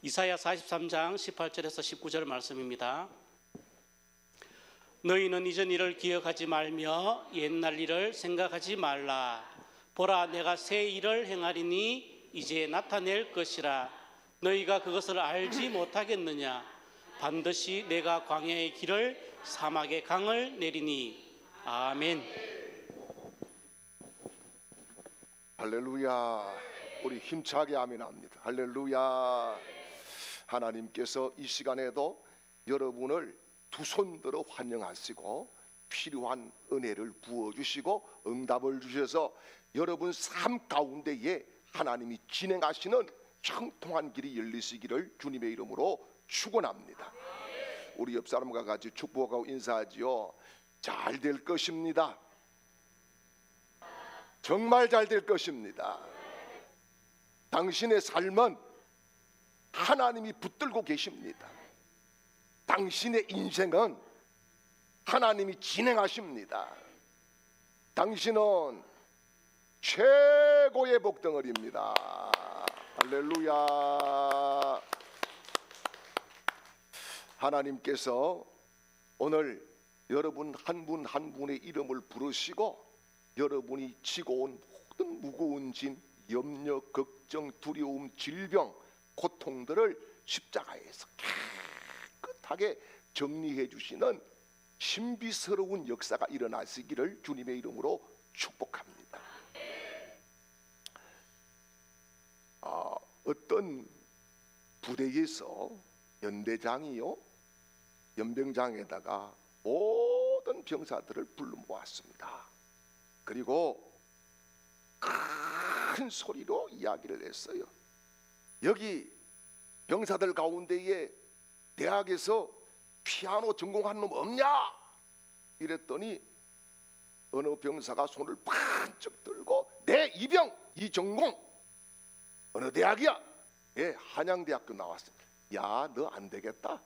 이사야 43장 18절에서 19절 말씀입니다. 너희는 이전 일을 기억하지 말며 옛날 일을 생각하지 말라. 보라, 내가 새 일을 행하리니 이제 나타낼 것이라. 너희가 그것을 알지 못하겠느냐? 반드시 내가 광야의 길을 사막의 강을 내리니. 아멘. 할렐루야. 우리 힘차게 아멘합니다. 할렐루야. 하나님께서 이 시간에도 여러분을 두 손들어 환영하시고 필요한 은혜를 부어주시고 응답을 주셔서 여러분 삶 가운데에 하나님이 진행하시는 형통한 길이 열리시기를 주님의 이름으로 축원합니다. 우리 옆 사람과 같이 축복하고 인사하지요. 잘 될 것입니다. 정말 잘 될 것입니다. 당신의 삶은 하나님이 붙들고 계십니다. 당신의 인생은 하나님이 진행하십니다. 당신은 최고의 복덩어리입니다. 할렐루야. 하나님께서 오늘 여러분 한 분 한 분의 이름을 부르시고 여러분이 지고 온 모든 무거운 짐, 염려, 걱정, 두려움, 질병, 고통들을 십자가에서 깨끗하게 정리해 주시는 신비스러운 역사가 일어나시기를 주님의 이름으로 축복합니다. 어떤 부대에서 연대장이요, 연병장에다가 모든 병사들을 불러 모았습니다. 그리고 큰 소리로 이야기를 했어요. 여기 병사들 가운데에 대학에서 피아노 전공한 놈 없냐? 이랬더니 어느 병사가 손을 번쩍 들고 내 이병 이전공 어느 대학이야? 예, 한양대학교 나왔습니다. 야, 너 안 되겠다.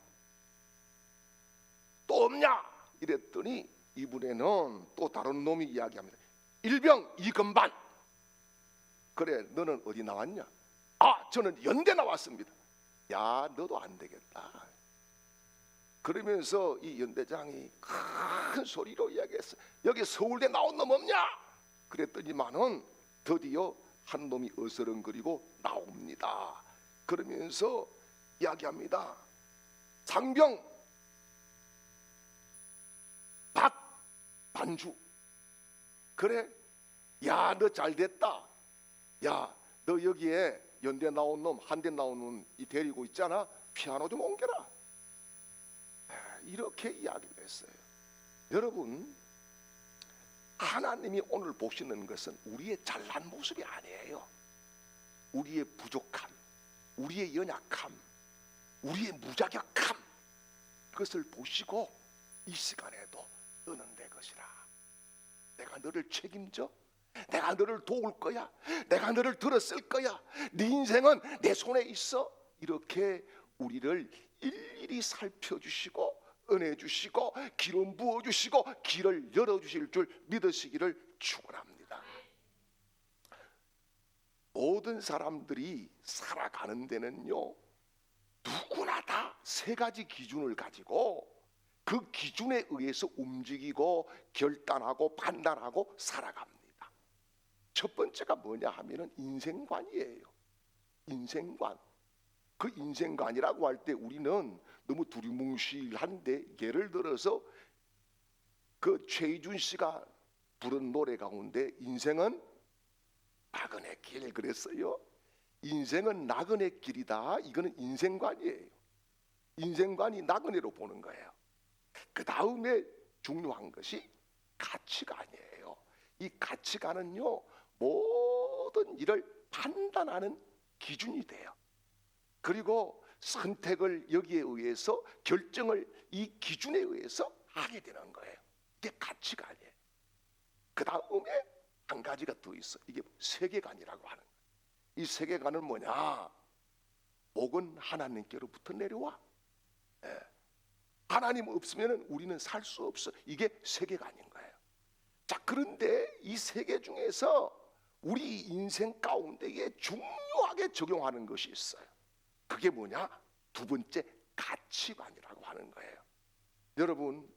또 없냐? 이랬더니 이분에는 또 다른 놈이 이야기합니다. 일병 이건반. 그래, 너는 어디 나왔냐? 아, 저는 연대 나왔습니다. 야, 너도 안 되겠다. 그러면서 이 연대장이 큰 소리로 이야기했어요. 여기 서울대 나온 놈 없냐? 그랬더니만은 드디어 한 놈이 어스렁거리고 나옵니다. 그러면서 이야기합니다. 상병 박반주. 그래, 야, 너 잘됐다. 야, 너 여기에 연대 나온 놈, 한대 나온 놈 이 데리고 있잖아. 피아노 좀 옮겨라. 이렇게 이야기를 했어요. 여러분, 하나님이 오늘 보시는 것은 우리의 잘난 모습이 아니에요. 우리의 부족함, 우리의 연약함, 우리의 무자격함, 그것을 보시고 이 시간에도 너는 내 것이라. 내가 너를 책임져. 내가 너를 도울 거야. 내가 너를 들었을 거야. 네 인생은 내 손에 있어. 이렇게 우리를 일일이 살펴주시고 은혜 주시고 기름 부어주시고 길을 열어주실 줄 믿으시기를 축원합니다. 모든 사람들이 살아가는 데는요, 누구나 다 세 가지 기준을 가지고 그 기준에 의해서 움직이고 결단하고 판단하고 살아갑니다. 첫 번째가 뭐냐 하면은 인생관이에요. 인생관. 그 인생관이라고 할 때 우리는 너무 두리뭉실한데, 예를 들어서 그 최희준 씨가 부른 노래 가운데 인생은 나그네 길 그랬어요. 인생은 나그네 길이다. 이거는 인생관이에요. 인생관이 나그네로 보는 거예요. 그 다음에 중요한 것이 가치관이에요. 이 가치관은요, 모든 일을 판단하는 기준이 돼요. 그리고 선택을 여기에 의해서 결정을 이 기준에 의해서 하게 되는 거예요. 이게 가치관이에요. 그 다음에 한 가지가 더 있어. 이게 세계관이라고 하는 거예요. 이 세계관은 뭐냐? 복은 하나님께로부터 내려와. 하나님 없으면 우리는 살 수 없어. 이게 세계관인 거예요. 자, 그런데 이 세계 중에서 우리 인생 가운데에 중요하게 적용하는 것이 있어요. 그게 뭐냐? 두 번째 가치관이라고 하는 거예요. 여러분,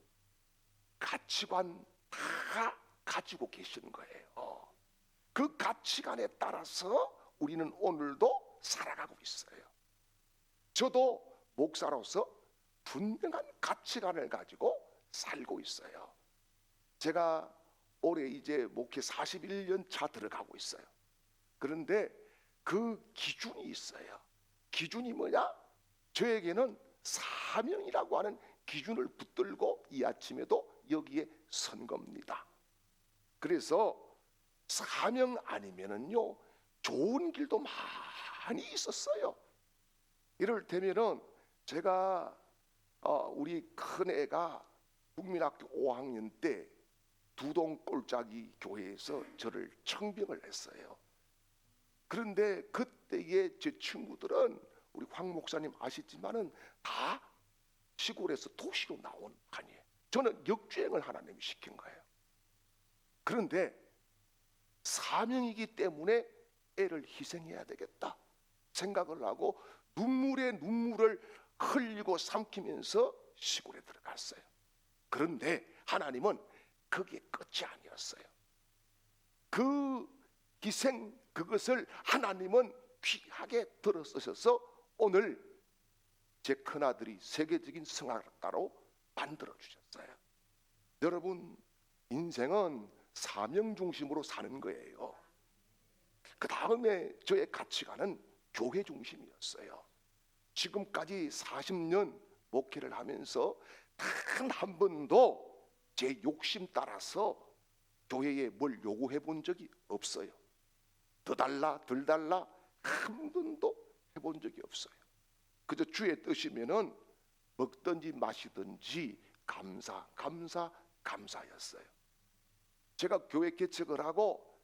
가치관 다 가지고 계시는 거예요. 그 가치관에 따라서 우리는 오늘도 살아가고 있어요. 저도 목사로서 분명한 가치관을 가지고 살고 있어요. 제가 올해 이제 목회 41년 차 들어가고 있어요. 그런데 그 기준이 있어요. 기준이 뭐냐? 저에게는 사명이라고 하는 기준을 붙들고 이 아침에도 여기에 선 겁니다. 그래서 사명 아니면은요, 좋은 길도 많이 있었어요. 이를테면은 제가 우리 큰애가 국민학교 5학년 때 두동 꼴짜기 교회에서 저를 청빙을 했어요. 그런데 그때의 제 친구들은 우리 황 목사님 아시지만은 다 시골에서 도시로 나온 판이에요. 저는 역주행을 하나님이 시킨 거예요. 그런데 사명이기 때문에 애를 희생해야 되겠다 생각을 하고 눈물에 눈물을 흘리고 삼키면서 시골에 들어갔어요. 그런데 하나님은 그게 끝이 아니었어요. 그 희생, 그것을 하나님은 귀하게 들어쓰셔서 오늘 제 큰아들이 세계적인 성악가로 만들어 주셨어요. 여러분, 인생은 사명 중심으로 사는 거예요. 그 다음에 저의 가치관은 교회 중심이었어요. 지금까지 40년 목회를 하면서 단 한 번도 제 욕심 따라서 교회에 뭘 요구해 본 적이 없어요. 더 달라 덜 달라 한 번도 해본 적이 없어요. 그저 주의 뜻이면은 먹든지 마시든지 감사였어요. 제가 교회 개척을 하고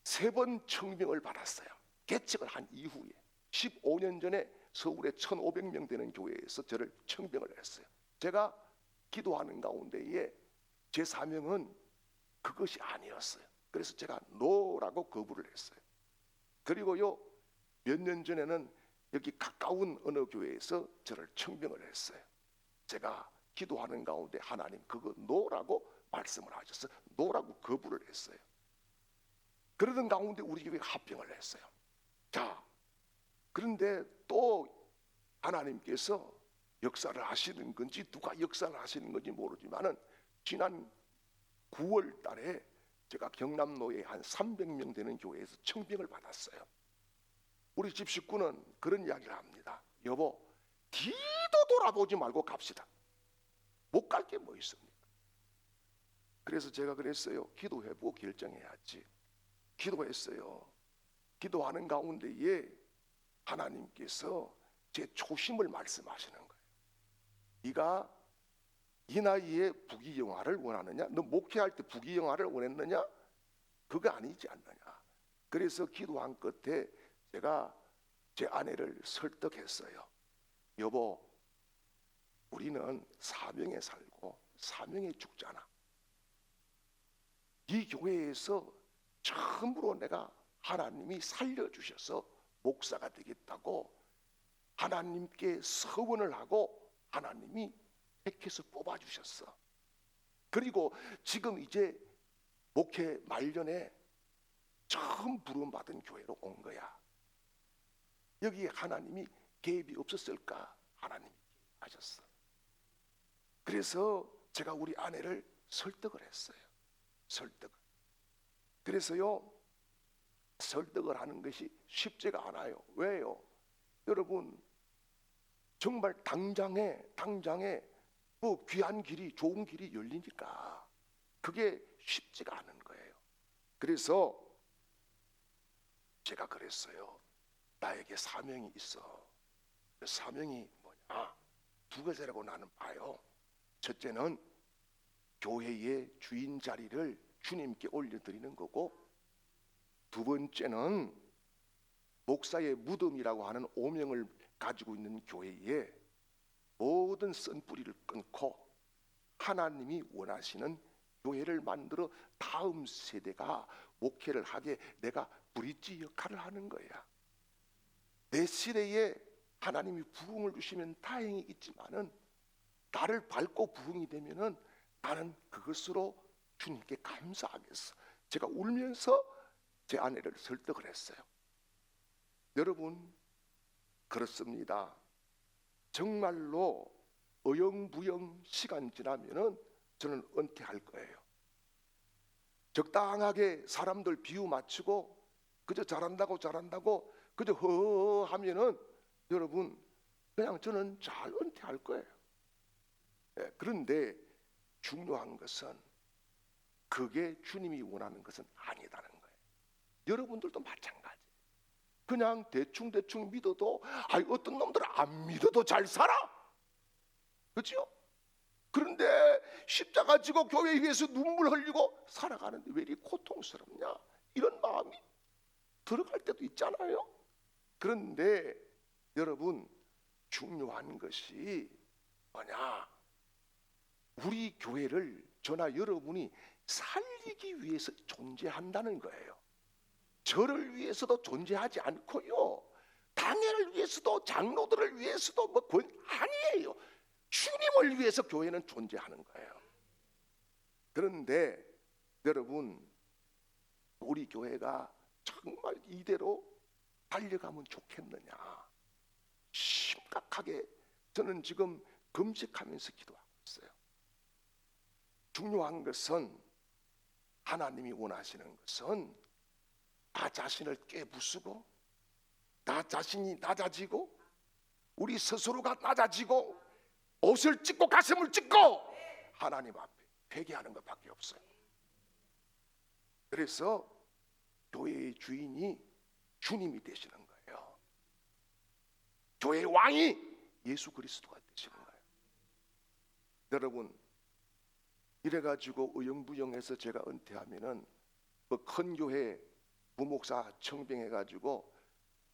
3번 청빙을 받았어요. 개척을 한 이후에 15년 전에 서울에 1,500명 되는 교회에서 저를 청빙을 했어요. 제가 기도하는 가운데에 제 사명은 그것이 아니었어요. 그래서 제가 노라고 거부를 했어요. 그리고요, 몇 년 전에는 여기 가까운 어느 교회에서 저를 청빙을 했어요. 제가 기도하는 가운데 하나님 그거 노라고 말씀을 하셔서 노라고 거부를 했어요. 그러던 가운데 우리 교회가 합병을 했어요. 자, 그런데 또 하나님께서 역사를 하시는 건지 누가 역사를 하시는 건지 모르지만은 지난 9월 달에 제가 경남로에 한 300명 되는 교회에서 청빙을 받았어요. 우리 집 식구는 그런 이야기를 합니다. 여보, 뒤도 돌아보지 말고 갑시다. 못 갈 게 뭐 있습니까? 그래서 제가 그랬어요. 기도해보고 결정해야지. 기도했어요. 기도하는 가운데에 하나님께서 제 초심을 말씀하시는 거예요. 네가 이 나이에 부귀영화를 원하느냐? 너 목회할 때 부귀영화를 원했느냐? 그거 아니지 않느냐? 그래서 기도한 끝에 제가 제 아내를 설득했어요. 여보, 우리는 사명에 살고 사명에 죽잖아. 이 교회에서 처음으로 내가 하나님이 살려주셔서 목사가 되겠다고 하나님께 서원을 하고 하나님이 택해서 뽑아주셨어. 그리고 지금 이제 목회 말년에 처음 부름받은 교회로 온 거야. 여기에 하나님이 개입이 없었을까? 하나님이 하셨어. 그래서 제가 우리 아내를 설득을 했어요. 그래서요, 설득을 하는 것이 쉽지가 않아요. 왜요? 여러분, 정말 당장에 뭐 귀한 길이, 좋은 길이 열리니까 그게 쉽지가 않은 거예요. 그래서 제가 그랬어요. 나에게 사명이 있어. 그 사명이 뭐냐? 2가지라고 나는 봐요. 첫째는 교회의 주인 자리를 주님께 올려드리는 거고, 2번째는 목사의 무덤이라고 하는 오명을 가지고 있는 교회에 모든 쓴뿌리를 끊고 하나님이 원하시는 교회를 만들어 다음 세대가 목회를 하게 내가 브릿지 역할을 하는 거야. 내 내 시대에 하나님이 부흥을 주시면 다행이겠지만은 나를 밟고 부흥이 되면은 나는 그것으로 주님께 감사하겠어. 제가 울면서 제 아내를 설득을 했어요. 여러분, 그렇습니다. 정말로 어영부영 시간 지나면은 저는 은퇴할 거예요. 적당하게 사람들 비유 맞추고 그저 잘한다고 그저 허허 하면은 여러분 그냥 저는 잘 은퇴할 거예요. 그런데 중요한 것은 그게 주님이 원하는 것은 아니다는 거예요. 여러분들도 마찬가지. 그냥 대충 믿어도 어떤 놈들은 안 믿어도 잘 살아. 그렇죠? 그런데 십자가 지고 교회 위해서 눈물 흘리고 살아가는데 왜 이리 고통스럽냐? 이런 마음이 들어갈 때도 있잖아요. 그런데 여러분, 중요한 것이 뭐냐? 우리 교회를 저나 여러분이 살리기 위해서 존재한다는 거예요. 저를 위해서도 존재하지 않고요, 당회를 위해서도 장로들을 위해서도 아니에요. 주님을 위해서 교회는 존재하는 거예요. 그런데 여러분, 우리 교회가 정말 이대로 달려가면 좋겠느냐, 심각하게 저는 지금 금식하면서 기도하고 있어요. 중요한 것은, 하나님이 원하시는 것은 나 자신을 깨부수고 나 자신이 낮아지고 우리 스스로가 낮아지고 옷을 찢고 가슴을 찢고 하나님 앞에 회개하는 것밖에 없어요. 그래서 교회의 주인이 주님이 되시는 거예요. 교회의 왕이 예수 그리스도가 되시는 거예요. 여러분, 이래가지고 의영부영해서 제가 은퇴하면은 그 큰 교회 부목사 청빙해가지고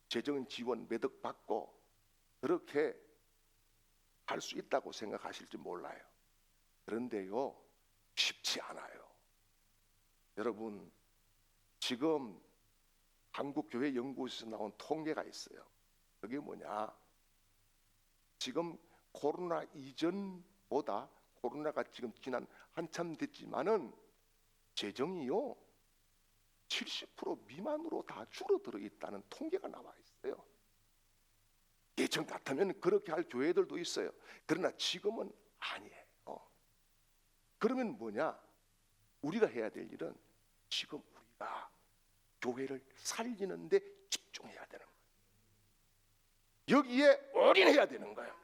재정 지원 매덕 받고 그렇게 할 수 있다고 생각하실지 몰라요. 그런데요, 쉽지 않아요. 여러분, 지금 한국교회연구소에서 나온 통계가 있어요. 그게 뭐냐? 지금 코로나 이전보다, 코로나가 지금 지난 한참 됐지만은 재정이요 70% 미만으로 다 줄어들어 있다는 통계가 나와 있어요. 예전 같으면 그렇게 할 교회들도 있어요. 그러나 지금은 아니에요. 그러면 뭐냐? 우리가 해야 될 일은 지금 우리가 교회를 살리는 데 집중해야 되는 거예요. 여기에 올인해야 되는 거예요.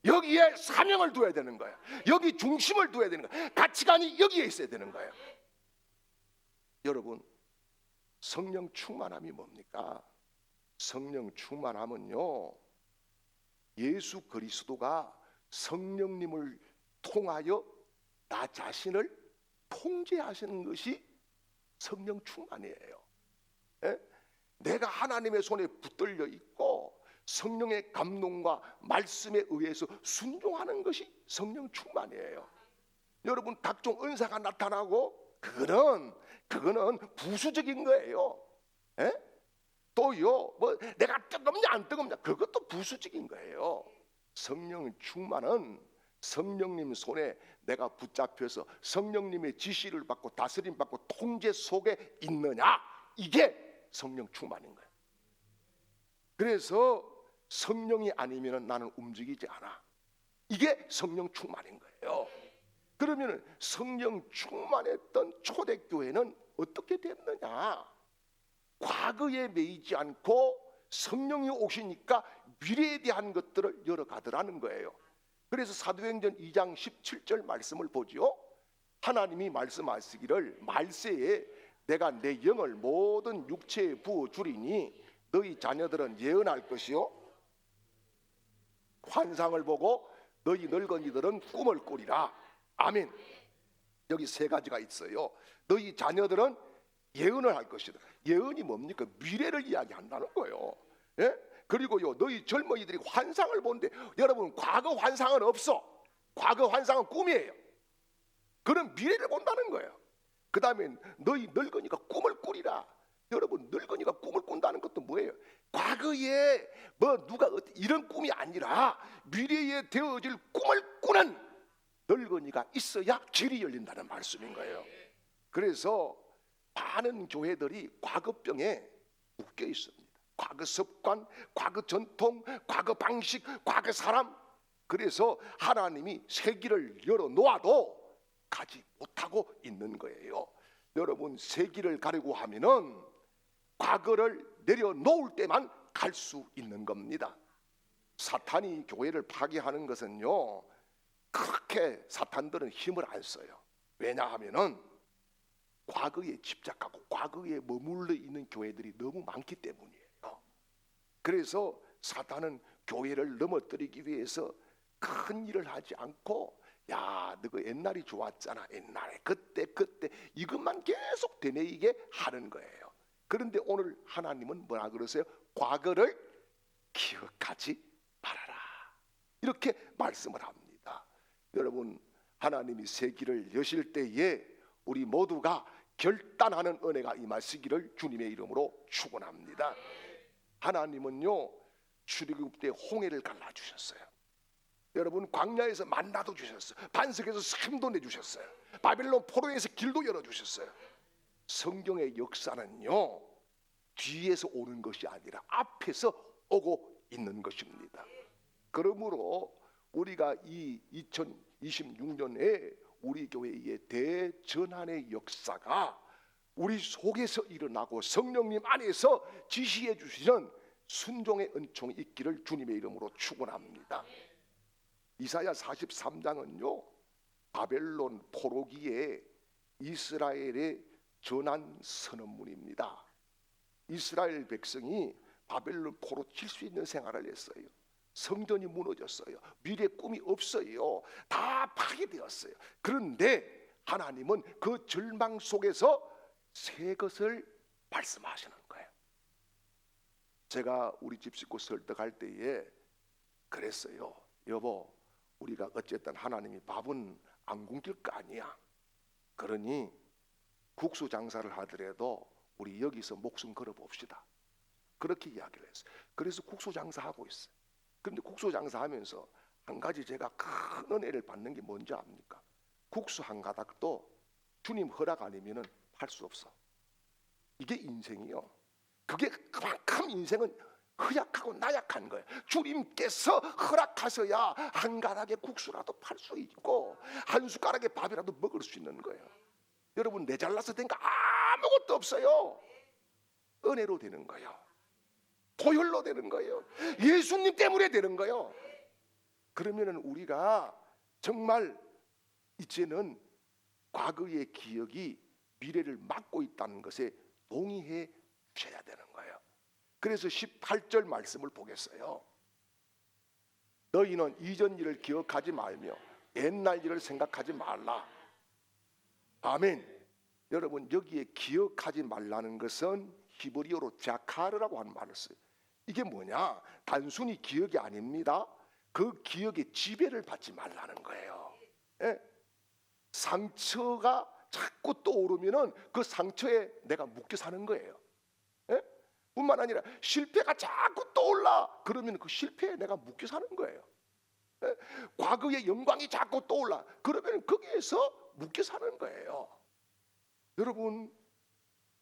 여기에 사명을 둬야 되는 거예요. 여기 중심을 둬야 되는 거예요. 가치관이 여기에 있어야 되는 거예요. 여러분, 성령 충만함이 뭡니까? 성령 충만함은요, 예수 그리스도가 성령님을 통하여 나 자신을 통제하시는 것이 성령 충만이에요. 내가 하나님의 손에 붙들려 있고 성령의 감동과 말씀에 의해서 순종하는 것이 성령 충만이에요. 여러분, 각종 은사가 나타나고 그거는 부수적인 거예요. 또요, 내가 뜨겁냐 안 뜨겁냐, 그것도 부수적인 거예요. 성령 충만은 성령님 손에 내가 붙잡혀서 성령님의 지시를 받고 다스림 받고 통제 속에 있느냐, 이게 성령 충만인 거예요. 그래서 성령이 아니면 나는 움직이지 않아. 이게 성령 충만인 거예요. 그러면 성령 충만했던 초대교회는 어떻게 됐느냐? 과거에 매이지 않고 성령이 오시니까 미래에 대한 것들을 열어가더라는 거예요. 그래서 사도행전 2장 17절 말씀을 보죠. 하나님이 말씀하시기를 말세에 내가 내 영을 모든 육체에 부어주리니 너희 자녀들은 예언할 것이요 환상을 보고 너희 늙은이들은 꿈을 꾸리라. 아멘. 여기 세 가지가 있어요. 너희 자녀들은 예언을 할 것이다. 예언이 뭡니까? 미래를 이야기한다는 거예요. 그리고요, 너희 젊은이들이 환상을 보는데, 여러분, 과거 환상은 없어. 과거 환상은 꿈이에요. 그런 미래를 본다는 거예요. 그 다음에 너희 늙은이가 꿈을 꾸리라. 여러분, 늙은이가 꿈을 꾼다는 것도 뭐예요? 과거에 뭐 누가 이런 꿈이 아니라 미래에 되어질 꿈을 꾸는 늙은이가 있어야 길이 열린다는 말씀인 거예요. 그래서 많은 교회들이 과거병에 묶여 있습니다. 과거 습관, 과거 전통, 과거 방식, 과거 사람. 그래서 하나님이 새 길을 열어놓아도 가지 못하고 있는 거예요. 여러분, 새 길을 가려고 하면은 과거를 내려놓을 때만 갈 수 있는 겁니다. 사탄이 교회를 파괴하는 것은요, 그렇게 사탄들은 힘을 안 써요. 왜냐하면은 과거에 집착하고 과거에 머물러 있는 교회들이 너무 많기 때문이에요. 그래서 사탄은 교회를 넘어뜨리기 위해서 큰 일을 하지 않고, 야, 너가 옛날이 좋았잖아, 옛날에 그때 이것만 계속 되뇌이게 하는 거예요. 그런데 오늘 하나님은 뭐라 그러세요? 과거를 기억하지 말아라, 이렇게 말씀을 합니다. 여러분, 하나님이 새 길을 여실 때에 우리 모두가 결단하는 은혜가 임하시기를 주님의 이름으로 축원합니다. 하나님은요, 출애굽 때 홍해를 갈라주셨어요. 여러분, 광야에서 만나도 주셨어요. 반석에서 샘도 내주셨어요. 바벨론 포로에서 길도 열어주셨어요. 성경의 역사는요, 뒤에서 오는 것이 아니라 앞에서 오고 있는 것입니다. 그러므로 우리가 이 2026년에 우리 교회의 대전환의 역사가 우리 속에서 일어나고 성령님 안에서 지시해 주시는 순종의 은총이 있기를 주님의 이름으로 축원합니다. 이사야 43장은요, 바벨론 포로기에 이스라엘의 전환 선언문입니다. 이스라엘 백성이 바벨론 포로 칠 수 있는 생활을 했어요. 성전이 무너졌어요. 미래 꿈이 없어요. 다 파괴되었어요. 그런데 하나님은 그 절망 속에서 새 것을 말씀하시는 거예요. 제가 우리 집 식구 설득할 때에 그랬어요. 여보, 우리가 어쨌든 하나님이 밥은 안 굶길 거 아니야. 그러니 국수 장사를 하더라도 우리 여기서 목숨 걸어 봅시다. 그렇게 이야기를 했어요. 그래서 국수 장사하고 있어요. 그런데 국수 장사하면서 한 가지 제가 큰 은혜를 받는 게 뭔지 압니까? 국수 한 가닥도 주님 허락 아니면은 팔 수 없어. 이게 인생이요. 그게 그만큼 인생은 허약하고 나약한 거예요. 주님께서 허락하셔야 한 가닥의 국수라도 팔 수 있고 한 숟가락의 밥이라도 먹을 수 있는 거예요. 여러분, 내 잘나서 된 거 아무것도 없어요. 은혜로 되는 거예요. 보혈로 되는 거예요. 예수님 때문에 되는 거예요. 그러면은 우리가 정말 이제는 과거의 기억이 미래를 막고 있다는 것에 동의해 주셔야 되는 거예요. 그래서 18절 말씀을 보겠어요. 너희는 이전 일을 기억하지 말며 옛날 일을 생각하지 말라. 아멘. 여러분, 여기에 기억하지 말라는 것은 히브리어로 자카르라고 하는 말을 써요. 이게 뭐냐? 단순히 기억이 아닙니다. 그 기억에 지배를 받지 말라는 거예요. 예? 상처가 자꾸 떠오르면은 그 상처에 내가 묶여 사는 거예요. 예? 뿐만 아니라 실패가 자꾸 떠올라 그러면 그 실패에 내가 묶여 사는 거예요. 예? 과거의 영광이 자꾸 떠올라 그러면 거기에서 묶여 사는 거예요. 여러분,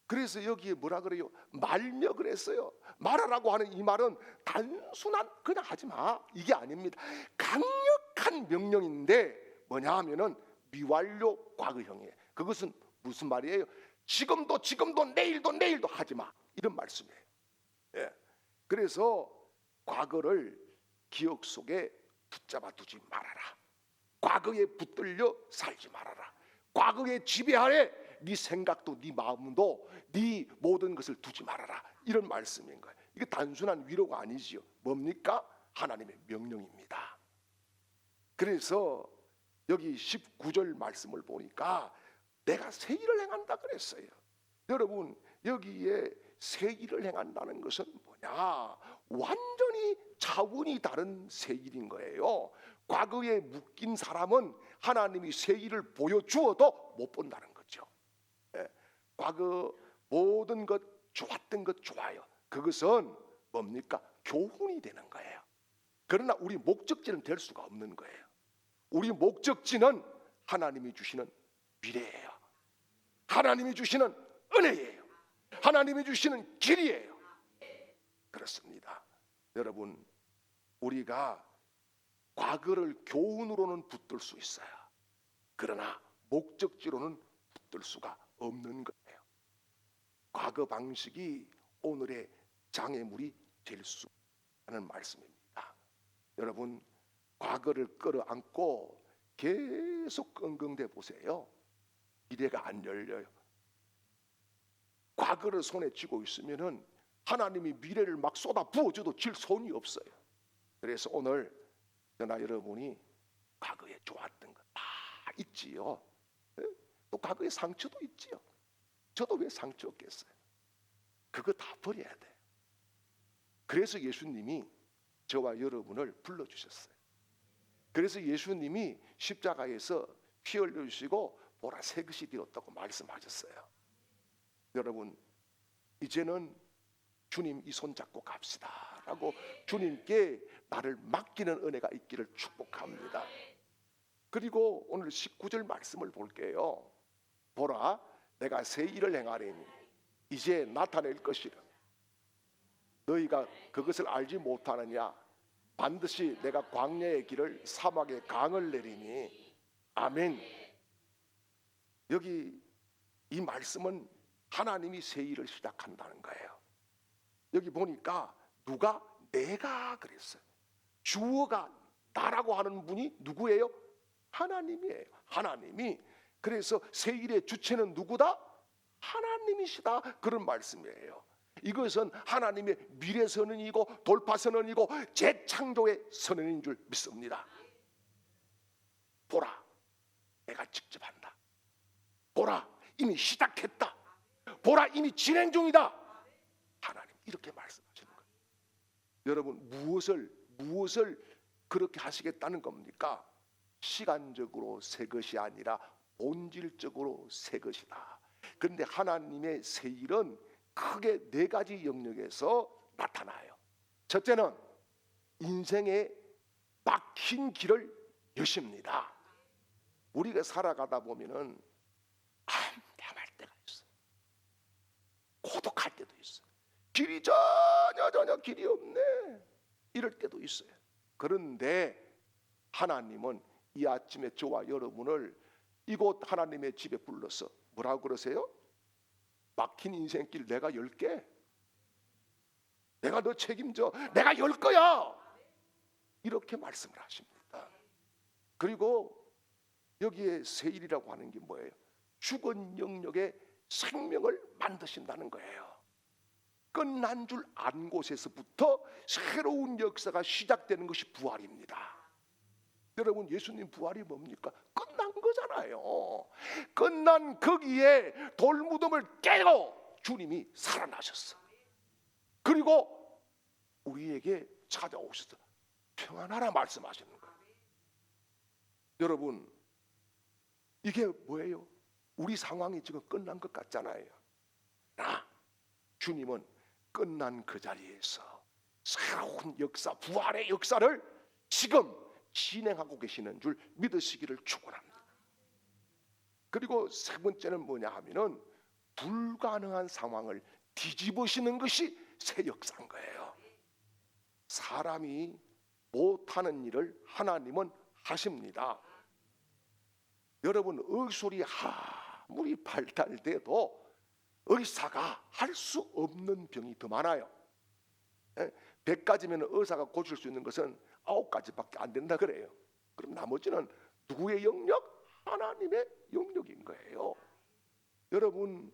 그래서 여기에 뭐라 그래요? 말며 그랬어요. 말하라고 하는 이 말은 단순한 그냥 하지 마 이게 아닙니다. 강력한 명령인데 뭐냐 하면은 미완료 과거형이에요. 그것은 무슨 말이에요? 지금도 내일도 하지 마 이런 말씀이에요. 예. 그래서 과거를 기억 속에 붙잡아 두지 말아라. 과거에 붙들려 살지 말아라. 과거에 지배하에 네 생각도 네 마음도 네 모든 것을 두지 말아라 이런 말씀인 거예요. 이게 단순한 위로가 아니지요. 뭡니까? 하나님의 명령입니다. 그래서 여기 19절 말씀을 보니까 내가 새 일을 행한다 그랬어요. 여러분, 여기에 새 일을 행한다는 것은 뭐냐? 완전히 차원이 다른 새 일인 거예요. 과거에 묶인 사람은 하나님이 새 일을 보여주어도 못 본다는 거죠. 예. 과거 모든 것 좋았던 것 좋아요. 그것은 뭡니까? 교훈이 되는 거예요. 그러나 우리 목적지는 될 수가 없는 거예요. 우리 목적지는 하나님이 주시는 미래예요. 하나님이 주시는 은혜예요. 하나님이 주시는 길이에요. 그렇습니다. 여러분, 우리가 과거를 교훈으로는 붙들 수 있어요. 그러나 목적지로는 붙들 수가 없는 거예요. 과거 방식이 오늘의 장애물이 될 수 있다는 말씀입니다. 여러분, 과거를 끌어안고 계속 끙끙대 보세요. 미래가 안 열려요. 과거를 손에 쥐고 있으면은 하나님이 미래를 막 쏟아 부어줘도 질 손이 없어요. 그래서 오늘 저나 여러분이 과거에 좋았던 거 다 있지요. 또 과거에 상처도 있지요. 저도 왜 상처 없겠어요? 그거 다 버려야 돼. 그래서 예수님이 저와 여러분을 불러주셨어요. 그래서 예수님이 십자가에서 피 흘려주시고 보라 새 것이 되었다고 말씀하셨어요. 여러분, 이제는 주님 이 손 잡고 갑시다 라고 주님께 나를 맡기는 은혜가 있기를 축복합니다. 그리고 오늘 19절 말씀을 볼게요. 보라 내가 새 일을 행하리니 이제 나타낼 것이라. 너희가 그것을 알지 못하느냐. 반드시 내가 광야의 길을 사막에 강을 내리니. 아멘. 여기 이 말씀은 하나님이 새 일을 시작한다는 거예요. 여기 보니까 누가? 내가 그랬어요. 주어가 나라고 하는 분이 누구예요? 하나님이에요. 하나님이. 그래서 새 일의 주체는 누구다? 하나님이시다. 그런 말씀이에요. 이것은 하나님의 미래 선언이고 돌파 선언이고 재창조의 선언인 줄 믿습니다. 보라, 내가 직접 한다. 보라, 이미 시작했다. 보라, 이미 진행 중이다. 하나님 이렇게 말씀하시는 거예요. 여러분, 무엇을 그렇게 하시겠다는 겁니까? 시간적으로 새 것이 아니라 본질적으로 새 것이다. 그런데 하나님의 새 일은 크게 네 가지 영역에서 나타나요. 첫째는 인생의 막힌 길을 여십니다. 우리가 살아가다 보면은 암담할 때가 있어요. 고독할 때도 있어요. 길이 전혀 길이 없네 이럴 때도 있어요. 그런데 하나님은 이 아침에 저와 여러분을 이곳 하나님의 집에 불러서 뭐라고 그러세요? 막힌 인생길 내가 열게. 내가 너 책임져. 내가 열 거야. 이렇게 말씀을 하십니다. 그리고 여기에 새 일이라고 하는 게 뭐예요? 죽은 영역에 생명을 만드신다는 거예요. 끝난 줄 안 곳에서부터 새로운 역사가 시작되는 것이 부활입니다. 여러분, 예수님 부활이 뭡니까? 끝난 거잖아요. 끝난 거기에 돌무덤을 깨고 주님이 살아나셨어. 그리고 우리에게 찾아오셔서 평안하라 말씀하시는 거예요. 여러분, 이게 뭐예요? 우리 상황이 지금 끝난 것 같잖아요. 나 주님은 끝난 그 자리에서 새로운 역사, 부활의 역사를 지금 진행하고 계시는 줄 믿으시기를 축원합니다. 그리고 세 번째는 뭐냐 하면은 불가능한 상황을 뒤집으시는 것이 새 역사인 거예요. 사람이 못하는 일을 하나님은 하십니다. 여러분, 의술이 아무리 발달돼도 의사가 할 수 없는 병이 더 많아요. 100가지면 의사가 고칠 수 있는 것은 9가지밖에 안 된다 그래요. 그럼 나머지는 누구의 영역? 하나님의 영역인 거예요. 여러분,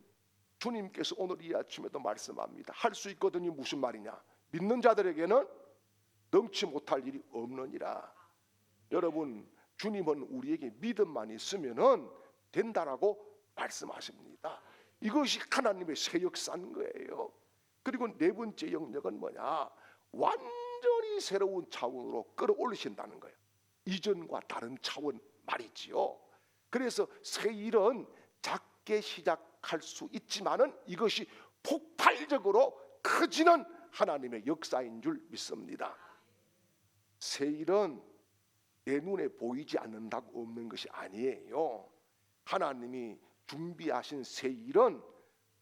주님께서 오늘 이 아침에도 말씀합니다. 할 수 있거든요. 무슨 말이냐? 믿는 자들에게는 능치 못할 일이 없느니라. 여러분, 주님은 우리에게 믿음만 있으면은 된다라고 말씀하십니다. 이것이 하나님의 새 역사인 거예요. 그리고 네 번째 영역은 뭐냐? 완전히 새로운 차원으로 끌어올리신다는 거예요. 이전과 다른 차원 말이지요. 그래서 새 일은 작게 시작할 수 있지만은 이것이 폭발적으로 커지는 하나님의 역사인 줄 믿습니다. 새 일은 내 눈에 보이지 않는다고 없는 것이 아니에요. 하나님이 준비하신 새 일은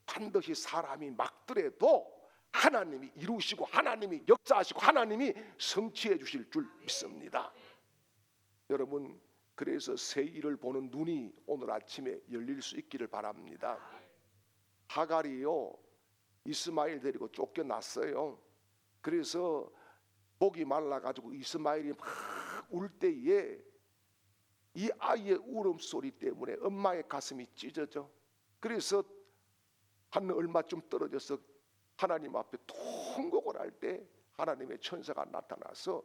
반드시 사람이 막더라도 하나님이 이루시고 하나님이 역사하시고 하나님이 성취해 주실 줄 믿습니다. 여러분, 그래서 새 일을 보는 눈이 오늘 아침에 열릴 수 있기를 바랍니다. 하갈이요, 이스마엘 데리고 쫓겨났어요. 그래서 목이 말라가지고 이스마엘이 막 울 때에 이 아이의 울음소리 때문에 엄마의 가슴이 찢어져. 그래서 한 얼마쯤 떨어져서 하나님 앞에 통곡을 할 때 하나님의 천사가 나타나서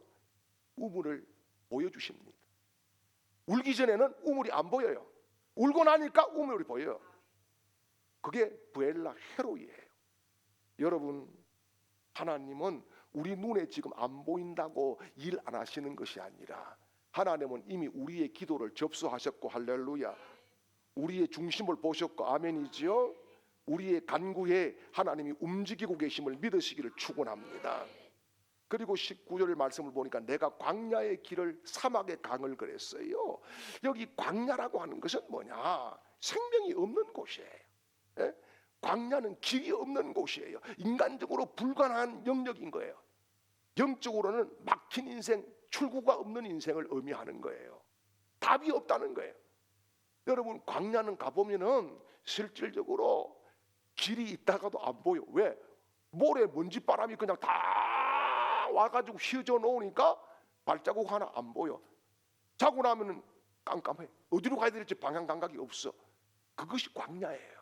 우물을 보여주십니다. 울기 전에는 우물이 안 보여요. 울고 나니까 우물이 보여요. 그게 부엘라 헤로이예요. 여러분, 하나님은 우리 눈에 지금 안 보인다고 일 안 하시는 것이 아니라 하나님은 이미 우리의 기도를 접수하셨고, 할렐루야, 우리의 중심을 보셨고, 아멘이지요. 우리의 간구에 하나님이 움직이고 계심을 믿으시기를 축원합니다. 그리고 19절 말씀을 보니까 내가 광야의 길을 사막의 강을 그랬어요. 여기 광야라고 하는 것은 뭐냐? 생명이 없는 곳이에요. 예? 광야는 길이 없는 곳이에요. 인간적으로 불가능한 영역인 거예요. 영적으로는 막힌 인생, 출구가 없는 인생을 의미하는 거예요. 답이 없다는 거예요. 여러분, 광야는 가보면은 실질적으로 길이 있다가도 안 보여. 왜? 모래 먼지바람이 그냥 다 와가지고 휘어져 놓으니까 발자국 하나 안 보여. 자고 나면은 깜깜해. 어디로 가야 될지 방향 감각이 없어. 그것이 광야예요.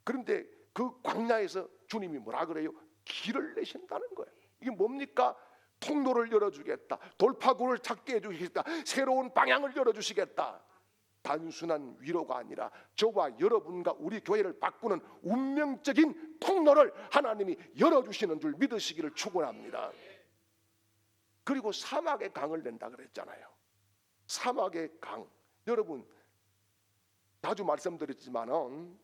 그런데 그 광야에서 주님이 뭐라 그래요? 길을 내신다는 거예요. 이게 뭡니까? 통로를 열어주겠다. 돌파구를 찾게 해주시겠다. 새로운 방향을 열어주시겠다. 단순한 위로가 아니라 저와 여러분과 우리 교회를 바꾸는 운명적인 통로를 하나님이 열어주시는 줄 믿으시기를 축원합니다. 그리고 사막의 강을 낸다 그랬잖아요. 사막의 강, 여러분 자주 말씀드렸지만은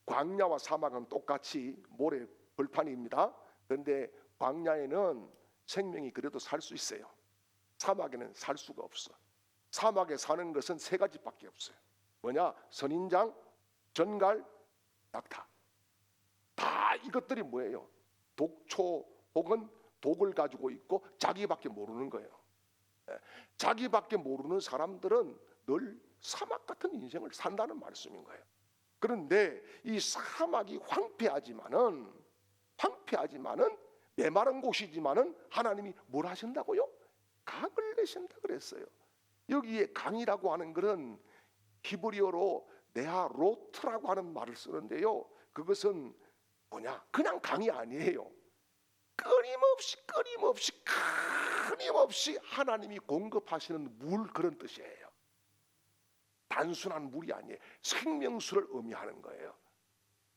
광야와 사막은 똑같이 모래 벌판입니다. 그런데 광야에는 생명이 그래도 살 수 있어요. 사막에는 살 수가 없어. 사막에 사는 것은 세 가지밖에 없어요. 뭐냐? 선인장, 전갈, 낙타. 다 이것들이 뭐예요? 독초 혹은 독을 가지고 있고 자기밖에 모르는 거예요. 자기밖에 모르는 사람들은 늘 사막 같은 인생을 산다는 말씀인 거예요. 그런데 이 사막이 황폐하지만은 메마른 곳이지만은 하나님이 뭘 하신다고요? 강을 내신다 그랬어요. 여기에 강이라고 하는 것은 히브리어로 네하로트라고 하는 말을 쓰는데요. 그것은 뭐냐? 그냥 강이 아니에요. 끊임없이 하나님이 공급하시는 물, 그런 뜻이에요. 단순한 물이 아니에요. 생명수를 의미하는 거예요.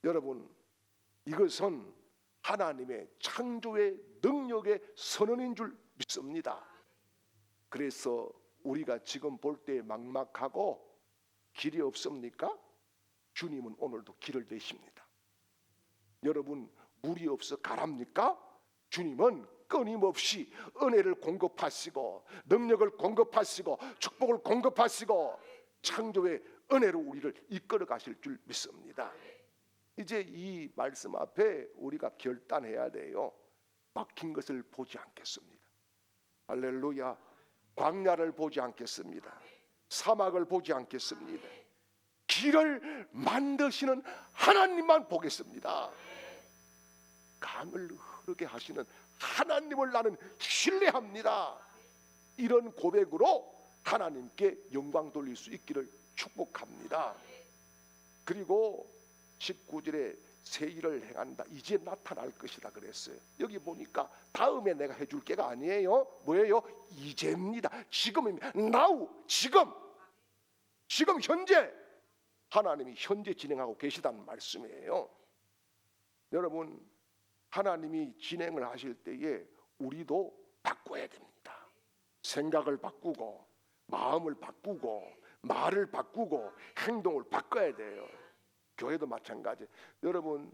여러분, 이것은 하나님의 창조의 능력의 선언인 줄 믿습니다. 그래서 우리가 지금 볼 때 막막하고 길이 없습니까? 주님은 오늘도 길을 내십니다. 여러분, 물이 없어 가랍니까? 주님은 끊임없이 은혜를 공급하시고 능력을 공급하시고 축복을 공급하시고 창조의 은혜로 우리를 이끌어 가실 줄 믿습니다. 이제 이 말씀 앞에 우리가 결단해야 돼요. 막힌 것을 보지 않겠습니다. 할렐루야. 광야를 보지 않겠습니다. 사막을 보지 않겠습니다. 길을 만드시는 하나님만 보겠습니다. 강을 흐르게 하시는 하나님을 나는 신뢰합니다. 이런 고백으로 하나님께 영광 돌릴 수 있기를 축복합니다. 그리고 19절에 새 일을 행한다. 이제 나타날 것이다 그랬어요. 여기 보니까 다음에 내가 해줄 게가 아니에요. 뭐예요? 이제입니다. 지금입니다. now, 지금 현재 하나님이 현재 진행하고 계시다는 말씀이에요. 여러분, 하나님이 진행을 하실 때에 우리도 바꿔야 됩니다. 생각을 바꾸고 마음을 바꾸고 말을 바꾸고 행동을 바꿔야 돼요. 교회도 마찬가지. 여러분,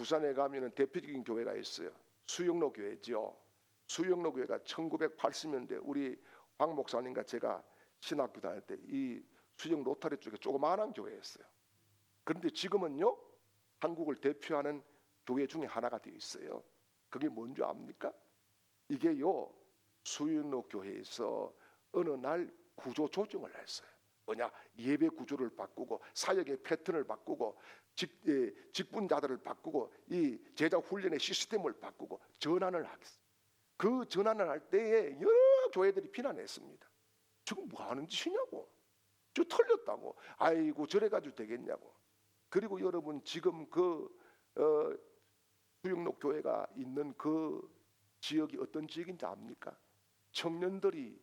부산에 가면은 대표적인 교회가 있어요. 수영로 교회죠. 수영로 교회가 1980년대 우리 황 목사님과 제가 신학교 다닐 때 이 수영 로타리 쪽에 조그마한 교회였어요. 그런데 지금은요, 한국을 대표하는 교회 중에 하나가 되어 있어요. 그게 뭔지 압니까? 이게요, 수영로 교회에서 어느 날 구조 조정을 했어요. 뭐냐, 예배 구조를 바꾸고 사역의 패턴을 바꾸고 직분자들을 바꾸고 이 제자 훈련의 시스템을 바꾸고 전환을 하겠어요. 그 전환을 할 때에 여러 교회들이 비난했습니다. 지금 뭐 하는 짓이냐고, 저 털렸다고, 아이고 저래가지고 되겠냐고. 그리고 여러분 지금 그 수영로 교회가 있는 그 지역이 어떤 지역인지 압니까? 청년들이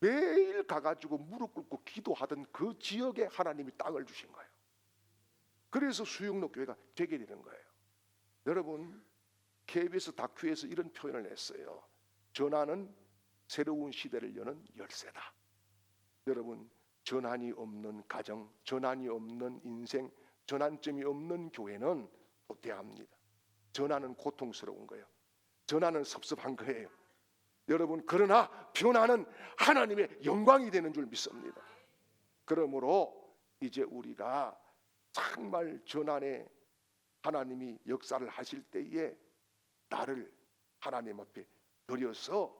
매일 가가지고 무릎 꿇고 기도하던 그 지역에 하나님이 땅을 주신 거예요. 그래서 수영로 교회가 되게 되는 거예요. 여러분, KBS 다큐에서 이런 표현을 했어요. 전환은 새로운 시대를 여는 열쇠다. 여러분, 전환이 없는 가정, 전환이 없는 인생, 전환점이 없는 교회는 도태합니다. 전환은 고통스러운 거예요. 전환은 섭섭한 거예요. 여러분, 그러나 변화는 하나님의 영광이 되는 줄 믿습니다. 그러므로 이제 우리가 정말 전환에 하나님이 역사를 하실 때에 나를 하나님 앞에 드려서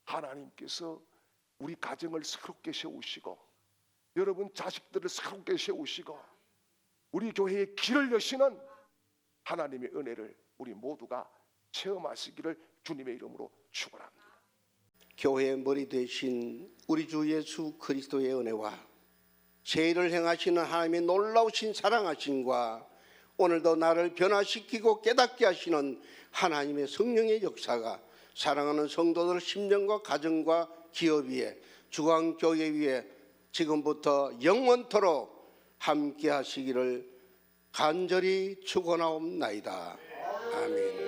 하나님께서 우리 가정을 새롭게 세우시고 여러분 자식들을 새롭게 세우시고 우리 교회의 길을 여시는 하나님의 은혜를 우리 모두가 체험하시기를 주님의 이름으로 축원합니다. 교회의 머리 되신 우리 주 예수 그리스도의 은혜와 새 일을 행하시는 하나님의 놀라우신 사랑하심과 오늘도 나를 변화시키고 깨닫게 하시는 하나님의 성령의 역사가 사랑하는 성도들 심령과 가정과 기업 위에 주광교회 위에 지금부터 영원토록 함께 하시기를 간절히 축원하옵나이다. 아멘.